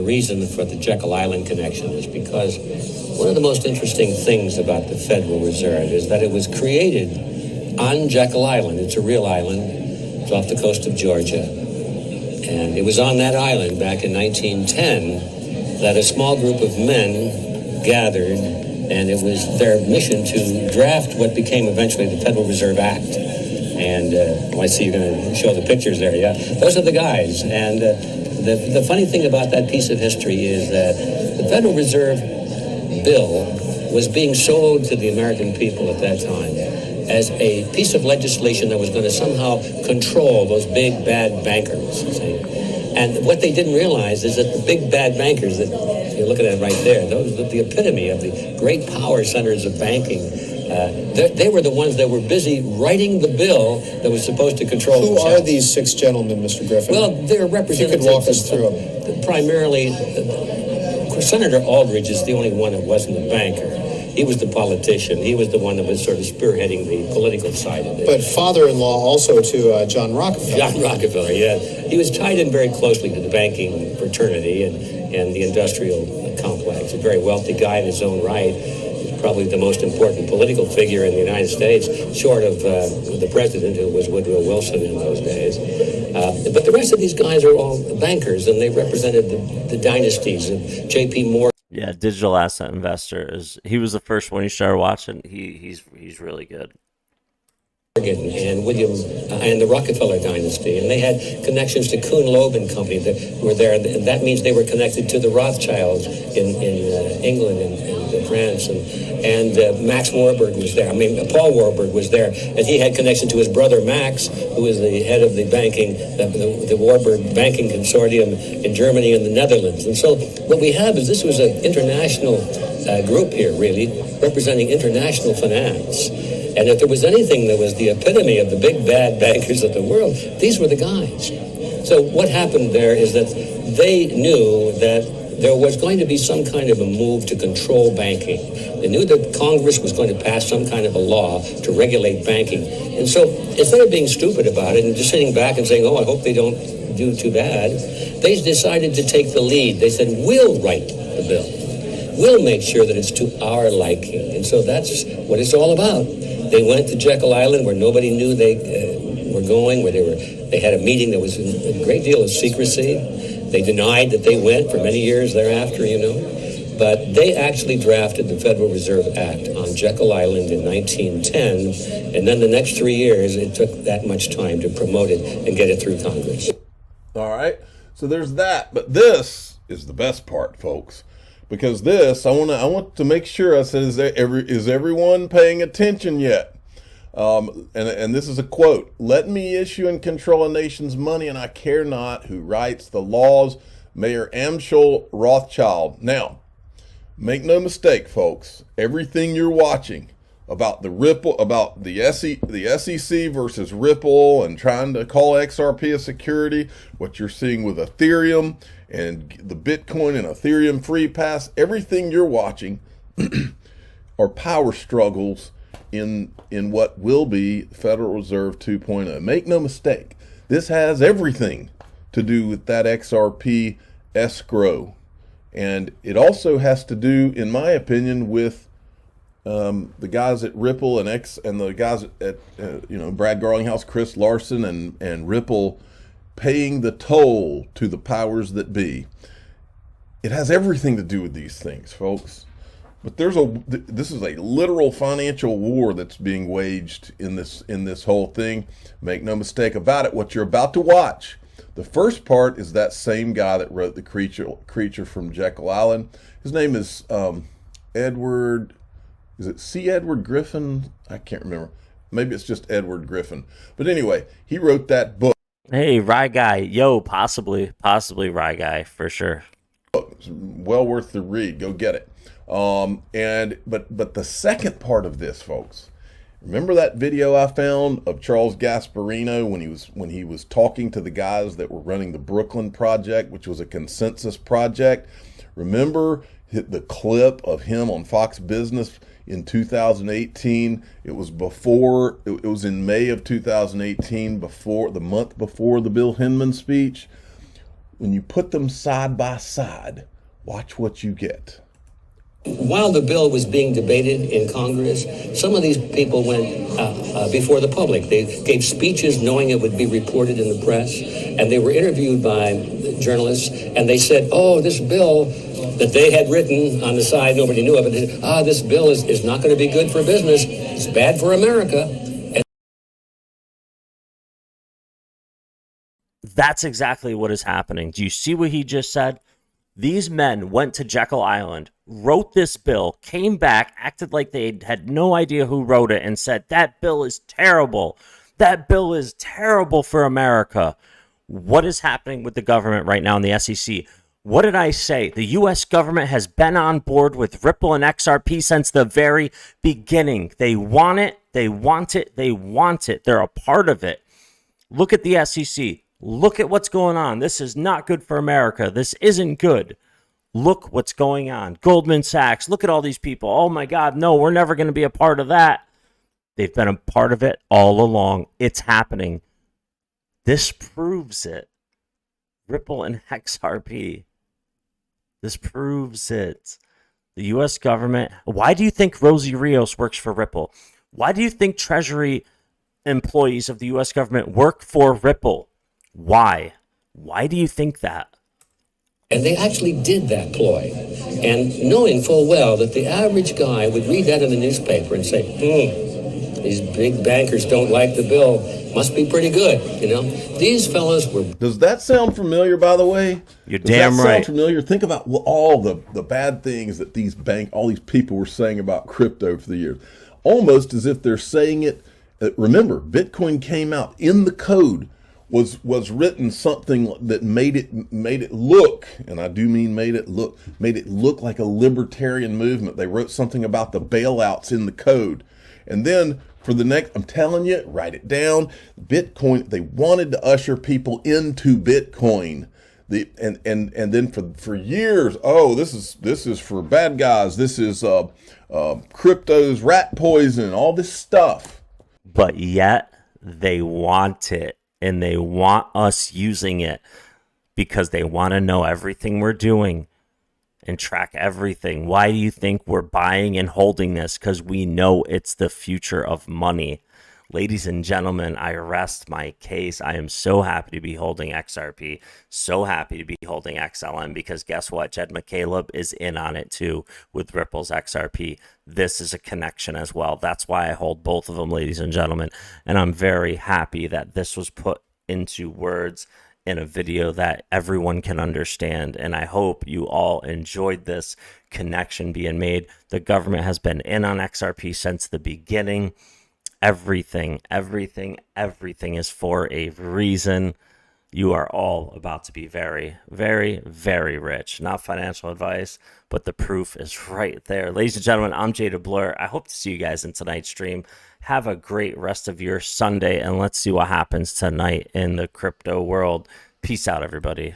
the reason for the Jekyll Island connection is because one of the most interesting things about the Federal Reserve is that it was created on Jekyll Island. It's a real island. It's off the coast of Georgia. And it was on that island back in 1910 that a small group of men gathered, and it was their mission to draft what became eventually the Federal Reserve Act. And I see you're going to show the pictures there, yeah. Those are the guys. And the funny thing about that piece of history is that the Federal Reserve bill was being sold to the American people at that time as a piece of legislation that was going to somehow control those big bad bankers, you see. And what they didn't realize is that the big bad bankers, that you're looking at right there, those are the epitome of the great power centers of banking. They were the ones that were busy writing the bill that was supposed to control Who themselves. are these six gentlemen, Mr. Griffin? Well, they're representatives. If you could walk us through them. Primarily, Senator Aldrich is the only one that wasn't a banker. He was the politician. He was the one that was sort of spearheading the political side of it. But father-in-law also to John Rockefeller. John Rockefeller, yeah. He was tied in very closely to the banking fraternity and the industrial complex. A very wealthy guy in his own right. He's probably the most important political figure in the United States, short of the president, who was Woodrow Wilson in those days. But the rest of these guys are all bankers, and they represented the dynasties of J.P. Morgan. Yeah, Digital Asset Investor he was the first one you started watching. He's really good. And William and the Rockefeller dynasty, and they had connections to Kuhn Loeb and Company that were there, and that means they were connected to the Rothschilds in England and France, and Max Warburg was there. I mean, Paul Warburg was there, and he had connection to his brother Max, who was the head of the banking, the Warburg Banking Consortium in Germany and the Netherlands. And so what we have is this was an international group here, really, representing international finance. And if there was anything that was the epitome of the big bad bankers of the world, these were the guys. So what happened there is that they knew that there was going to be some kind of a move to control banking. They knew that Congress was going to pass some kind of a law to regulate banking. And so instead of being stupid about it and just sitting back and saying, oh, I hope they don't do too bad, they decided to take the lead. They said, we'll write the bill. We'll make sure that it's to our liking. And so that's what it's all about. They went to Jekyll Island where nobody knew they were going, where they had a meeting that was in a great deal of secrecy. They denied that they went for many years thereafter, you know. But they actually drafted the Federal Reserve Act on Jekyll Island in 1910, and then the next 3 years it took that much time to promote it and get it through Congress. All right, so there's that. But this is the best part, folks. Because this, I want to make sure, I said, is everyone paying attention yet? And this is a quote: "Let me issue and control a nation's money, and I care not who writes the laws." Mayor Amschel Rothschild. Now, make no mistake, folks. Everything you're watching about the SEC versus Ripple and trying to call XRP a security, what you're seeing with Ethereum and the Bitcoin and Ethereum free pass, everything you're watching are power struggles in what will be Federal Reserve 2.0. Make no mistake, this has everything to do with that XRP escrow. And it also has to do, in my opinion, with the guys at Ripple and the guys at Brad Garlinghouse, Chris Larson, and Ripple paying the toll to the powers that be. It has everything to do with these things, folks. But this is a literal financial war that's being waged in this whole thing. Make no mistake about it. What you're about to watch, the first part is that same guy that wrote the creature from Jekyll Island. His name is Edward. Is it C. Edward Griffin? I can't remember. Maybe it's just Edward Griffin. But anyway, he wrote that book. Hey, Rye Guy. Yo, possibly Rye Guy, for sure. It's well worth the read. Go get it. But the second part of this, folks, remember that video I found of Charles Gasparino when he was talking to the guys that were running the Brooklyn Project, which was a consensus project? Remember the clip of him on Fox Business in 2018? It was in May of 2018, the month before the Bill Hinman speech. when you put them side by side, watch what you get. While the bill was being debated in Congress, some of these people went before the public. They gave speeches knowing it would be reported in the press, and they were interviewed by journalists, and they said, oh, this bill that they had written on the side, nobody knew of it, this bill is not going to be good for business. It's bad for America. That's exactly what is happening. Do you see what he just said? These men went to Jekyll Island, wrote this bill, came back, acted like they had no idea who wrote it, and said, that bill is terrible. That bill is terrible for America. What is happening with the government right now in the SEC? What did I say? The U.S. government has been on board with Ripple and XRP since the very beginning. They want it. They want it. They want it. They're a part of it. Look at the SEC. Look at what's going on. This is not good for America. This isn't good. Look what's going on. Goldman Sachs, look at all these people. Oh my God, no, we're never going to be a part of that. They've been a part of it all along. It's happening. This proves it. Ripple and XRP. This proves it. The U.S. government. Why do you think Rosie Rios works for Ripple? Why do you think Treasury employees of the U.S. government work for Ripple? Why? Why do you think that? And they actually did that ploy. And knowing full well that the average guy would read that in the newspaper and say, these big bankers don't like the bill. Must be pretty good, you know? These fellas were... Does that sound familiar, by the way? You're damn right. Does that sound familiar? Think about all the bad things that all these people were saying about crypto for the years. Almost as if they're saying it... Remember, Bitcoin came out in the code. Was written something that made it look, and I do mean made it look like a libertarian movement. They wrote something about the bailouts in the code. And then for the next, I'm telling you, write it down, Bitcoin, they wanted to usher people into Bitcoin. And then for years, this is for bad guys. This is crypto's rat poison, all this stuff. But yet they want it. And they want us using it because they want to know everything we're doing and track everything. Why do you think we're buying and holding this? Because we know it's the future of money. Ladies and gentlemen, I rest my case. I am so happy to be holding XRP, so happy to be holding XLM, because guess what? Jed McCaleb is in on it too with Ripple's XRP. This is a connection as well. That's why I hold both of them, ladies and gentlemen. And I'm very happy that this was put into words in a video that everyone can understand. And I hope you all enjoyed this connection being made. The government has been in on XRP since the beginning. Everything is for a reason. You are all about to be very, very, very rich. Not financial advice, but the proof is right there. Ladies and gentlemen, I'm Jada Blur. I hope to see you guys in tonight's stream. Have a great rest of your Sunday, and let's see what happens tonight in the crypto world. Peace out, everybody.